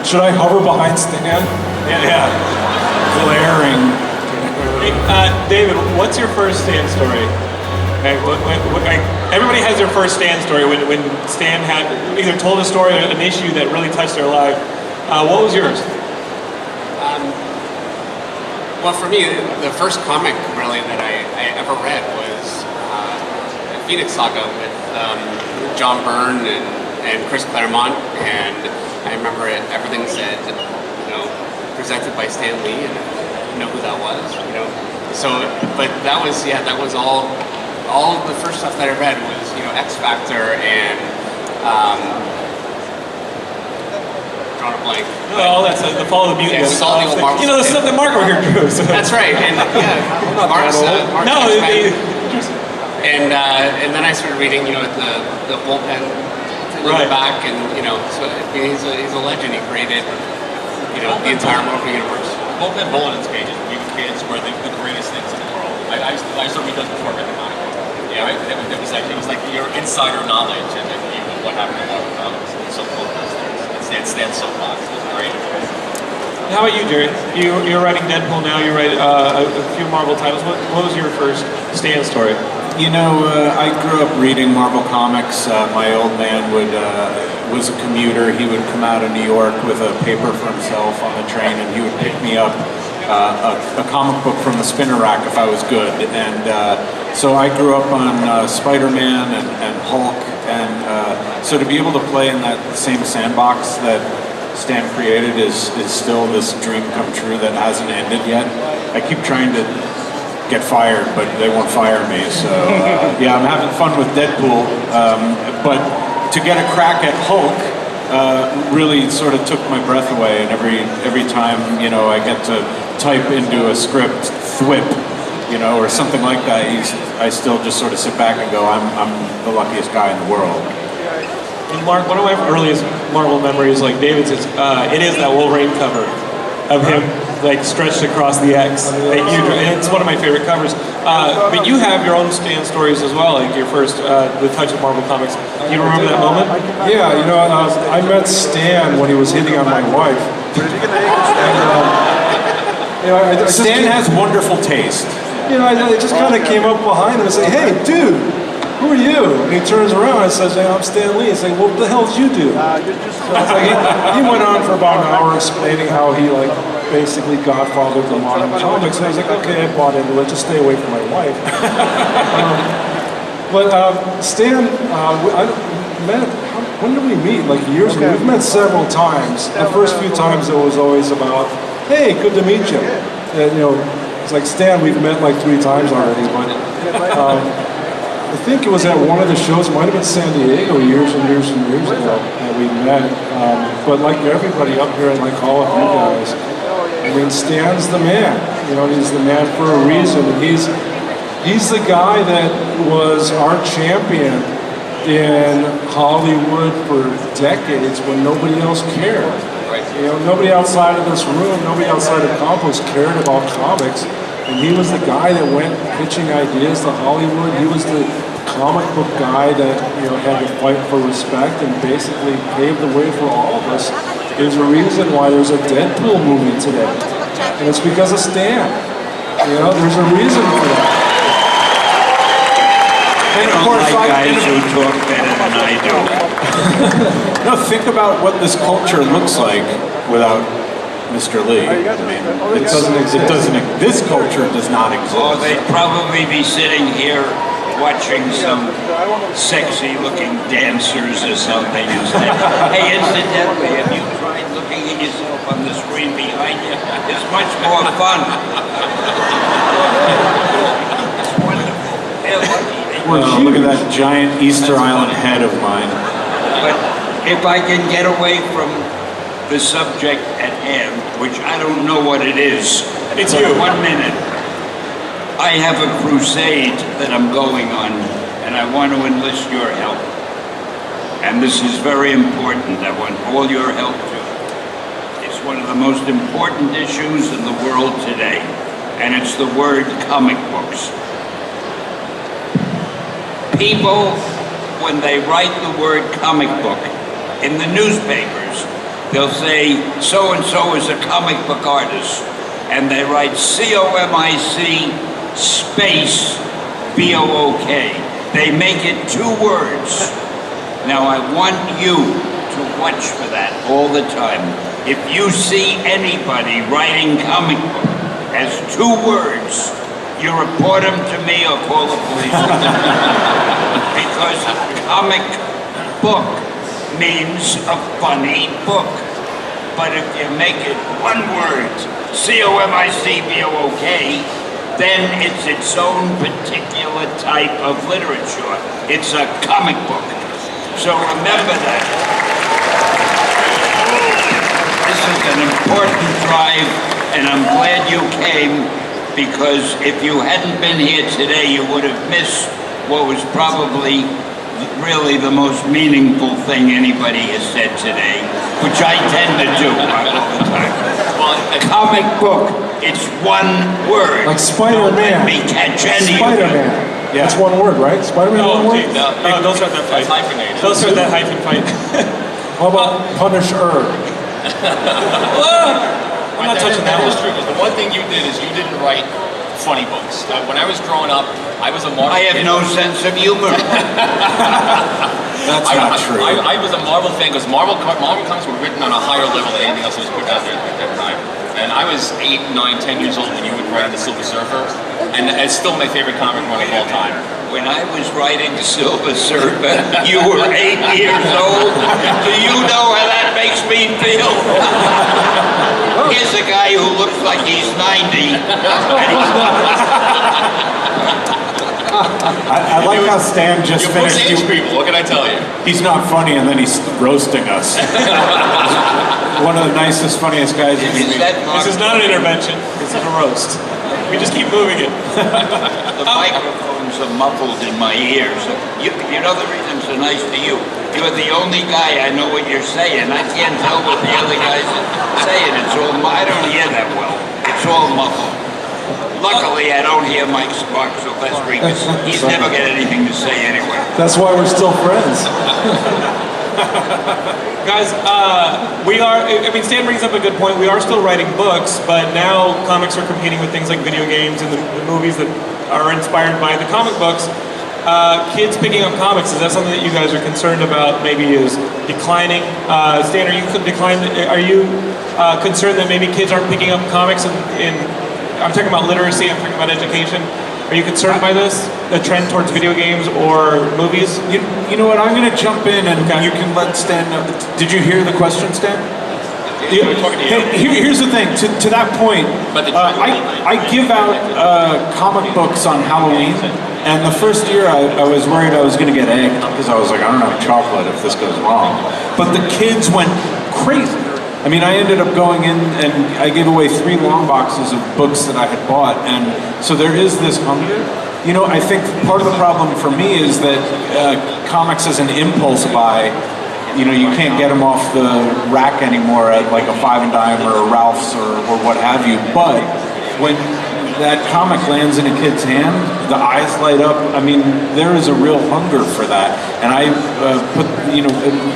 Should I hover behind Stan? Yeah. Glaring. Hey, David, what's your first Stan story? Okay, everybody has their first Stan story. When Stan had either told a story or an issue that really touched their life. What was yours? Well, for me, the first comic really that I ever read was Phoenix Saga with John Byrne and Chris Claremont, and I remember everything said, presented by Stan Lee, and I didn't know who that was, So, but that was all of the first stuff that I read was, X Factor and drawing a blank. Oh, that's the Fall of the Mutants. Yeah, it was all the old Marvel the stuff that Mark over here drew. So. That's right, and Mark's no, and then I started reading, the bullpen in the back, and so he's a legend. He created, the entire Marvel universe. Bullpen bulletin pages when we were kids were the greatest things in the world. I used to read those before I read the comic book. Yeah, right? It was like your insider knowledge and what happened in Marvel Comics. It's so cool. It stands so far. It was great. How about you, Gerry? You're writing Deadpool now. You write a few Marvel titles. What was your first Stan story? I grew up reading Marvel Comics. My old man was a commuter. He would come out of New York with a paper for himself on the train, and he would pick me up a comic book from the spinner rack if I was good. And so I grew up on Spider-Man and Hulk, and so to be able to play in that same sandbox that Stan created is still this dream come true that hasn't ended yet. I keep trying to get fired, but they won't fire me. So yeah, I'm having fun with Deadpool, but to get a crack at Hulk really sort of took my breath away. And every time I get to type into a script thwip, or something like that, I still just sort of sit back and go, I'm the luckiest guy in the world. And Mark, one of my earliest Marvel memories, like David says, it is that Wolverine cover of him like stretched across the X. And it's one of my favorite covers. But you have your own Stan stories as well, like your first The Touch of Marvel Comics. Do you remember that moment? Yeah, I met Stan when he was hitting on my wife. And, Stan has wonderful taste. I just kind of came up behind him and said, "Hey, dude, who are you?" And he turns around and says, "Hey, I'm Stan Lee." He's like, "What the hell did you do?" So it's like he went on for about an hour explaining how he basically godfathered the modern comics, and I was like, okay, I bought into it. Just stay away from my wife. But Stan, when did we meet? Like years ago. We've met several times. The first few times it was always about, hey, good to meet you. And, it's like, Stan, we've met like 3 times already, but I think it was at one of the shows, it might have been San Diego years and years and years ago that we met. But like everybody up here, and like all of you guys, I mean, Stan's the man. He's the man for a reason. He's the guy that was our champion in Hollywood for decades when nobody else cared. Nobody outside of this room, nobody outside of comic books cared about comics. And he was the guy that went pitching ideas to Hollywood. He was the comic book guy that had to fight for respect and basically paved the way for all of us. There's a reason why there's a Deadpool movie today, and it's because of Stan. There's a reason for that. And of course, guys who talk better than I do. No, think about what this culture looks like without Mr. Lee. I mean, it doesn't exist. This culture does not exist. Oh, they'd probably be sitting here watching some sexy-looking dancers or something instead. Hey, incidentally, have you tried looking at yourself on the screen behind you? It's much more fun. It's wonderful. They're lucky. Well, look at that giant Easter Island head of mine. But if I can get away from the subject at hand, which I don't know what it is, it's you. 1 minute. I have a crusade that I'm going on, and I want to enlist your help. And this is very important. I want all your help too. It's one of the most important issues in the world today, and it's the word comic books. People, when they write the word comic book in the newspapers, They'll say, so-and-so is a comic book artist. And they write C-O-M-I-C space B-O-O-K. They make it 2 words. Now I want you to watch for that all the time. If you see anybody writing comic book as 2 words, you report them to me or call the police. Because comic book means a funny book. But if you make it 1 word, C-O-M-I-C-B-O-O-K, then it's its own particular type of literature. It's a comic book. So remember that. This is an important drive, and I'm glad you came, because if you hadn't been here today, you would have missed what was probably really the most meaningful thing anybody has said today, which I tend to do all the time. Well, a comic book, it's 1 word. Like Spider-Man. Don't let me catch any of you. Spider-Man. Yeah. That's 1 word, right? Spider-Man, No, 1 word? no, don't start that fight. That's hyphenated. Don't start that hyphen fight. How about Punisher? I'm not touching that is one. true, because the one thing you did is you didn't write funny books. When I was growing up, I was a Marvel I have kid. no sense of humor. That's not true. I was a Marvel fan because Marvel comics were written on a higher level than anything else that was put out there at that time. And I was 8, 9, 10 years old when you would write The Silver Surfer, and it's still my favorite comic run of all time. When I was writing Silver Surfer, you were 8 years old. Do you know how that makes me feel? Here's a guy who looks like he's 90. I like how Stan just Your books finished. age people, what can I tell you? He's not funny, and then he's roasting us. One of the nicest, funniest guys you've Is seen. that This is not an intervention. This is a roast. We just keep moving it. The microphones are muffled in my ears. You know the reason so nice to you? You're the only guy I know what you're saying. I can't tell what the other guys are saying. I don't hear that well. It's all muffled. Luckily, I don't hear Marc Silvestri, because he's never got anything to say anyway. That's why we're still friends. Guys, Stan brings up a good point. We are still writing books, but now comics are competing with things like video games and the movies that are inspired by the comic books. Kids picking up comics, is that something that you guys are concerned about, maybe is declining? Stan, are you concerned that maybe kids aren't picking up comics I'm talking about literacy, I'm talking about education. Are you concerned by this? The trend towards video games or movies? You know what? I'm going to jump in, and you can let Stan know. Did you hear the question, Stan? We're talking to you. Here's the thing. To that point, I give out comic books on Halloween, and the first year I was worried I was going to get egged because I was like, I don't have chocolate if this goes wrong. But the kids went crazy. I mean, I ended up going in and I gave away 3 long boxes of books that I had bought, and so there is this hunger. You know, I think part of the problem for me is that comics as an impulse buy, you know, you can't get them off the rack anymore at like a Five and Dime or a Ralph's or what have you. But when that comic lands in a kid's hand, the eyes light up. I mean, there is a real hunger for that. And I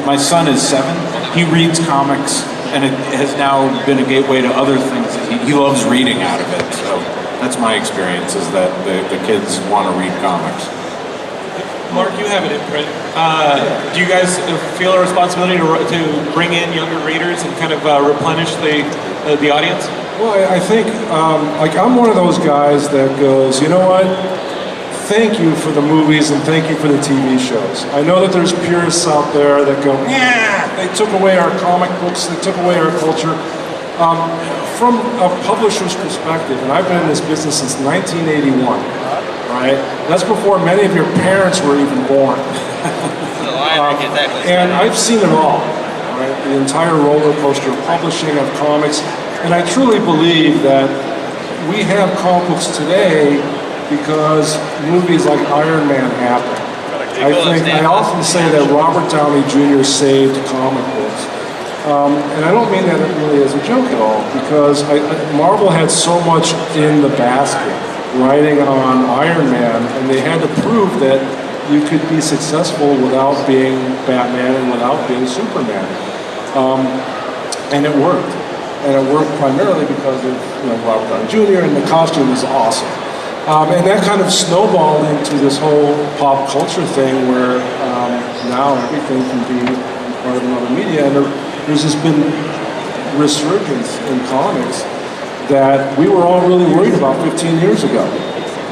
my son is 7. He reads comics, and it has now been a gateway to other things. He loves reading out of it. So that's my experience, is that the kids want to read comics. Mark, you have it in print. Do you guys feel a responsibility to bring in younger readers and kind of replenish the audience? Well, I think, I'm one of those guys that goes, you know what? Thank you for the movies and thank you for the TV shows. I know that there's purists out there that go, yeah, they took away our comic books, they took away our culture. From a publisher's perspective, and I've been in this business since 1981, right? That's before many of your parents were even born. And I've seen it all, right? The entire roller coaster of publishing, of comics. And I truly believe that we have comic books today because movies like Iron Man happened. I often say that Robert Downey Jr. saved comic books. And I don't mean that really as a joke at all, because Marvel had so much in the basket writing on Iron Man, and they had to prove that you could be successful without being Batman and without being Superman. And it worked. And it worked primarily because of Robert Downey Jr. and the costume was awesome. And that kind of snowballed into this whole pop culture thing where now everything can be part of another media. And there's just been resurgence in comics that we were all really worried about 15 years ago,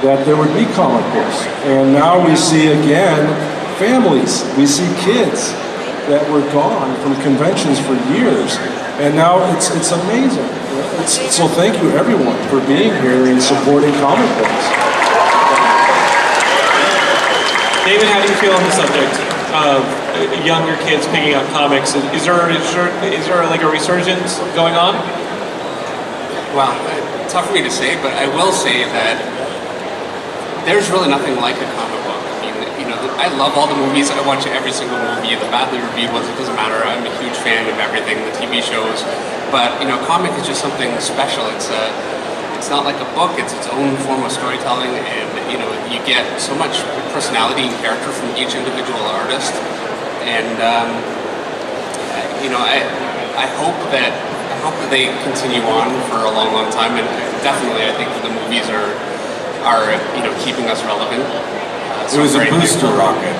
that there would be comic books. And now we see again families, we see kids that were gone from conventions for years. And now it's amazing. So thank you everyone for being here and supporting comic books. David, how do you feel on the subject of younger kids picking up comics? Is there like a resurgence going on? Well, tough for me to say, but I will say that there's really nothing like a comic book. I mean, I love all the movies. I watch every single movie. The badly reviewed ones, it doesn't matter. I'm a huge fan of everything, the TV shows. But comic is just something special. It's not like a book. It's its own form of storytelling, and you get so much personality and character from each individual artist. And I hope that they continue on for a long, long time. And definitely, I think the movies are keeping us relevant. It was a booster rocket,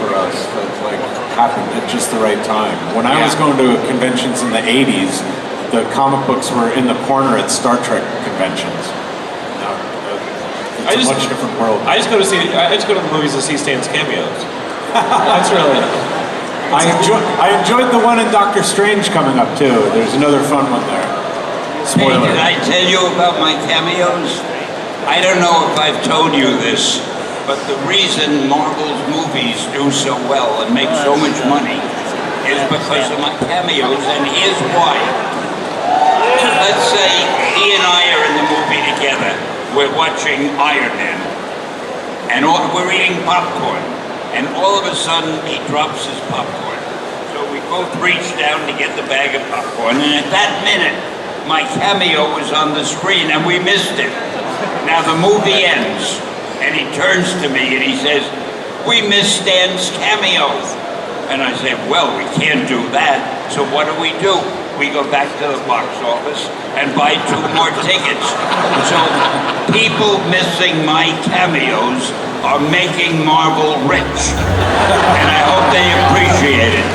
for us that happened at just the right time. When I was going to conventions in the 80s, the comic books were in the corner at Star Trek conventions. It's a much different world. I just go to the movies to see Stan's cameos. That's really. I enjoyed the one in Doctor Strange coming up too. There's another fun one there. Spoiler. Hey, did I tell you about my cameos? I don't know if I've told you this, but the reason Marvel's movies do so well and make so much money is because of my cameos, and here's why. Let's say he and I are in the movie together. We're watching Iron Man, and we're eating popcorn, and all of a sudden he drops his popcorn. So we both reach down to get the bag of popcorn, and at that minute, my cameo was on the screen, and we missed it. Now the movie ends, and he turns to me and he says, "We missed Stan's cameo." And I say, "Well, we can't do that, so what do? We go back to the box office and buy 2 more tickets." So people missing my cameos are making Marvel rich, and I hope they appreciate it.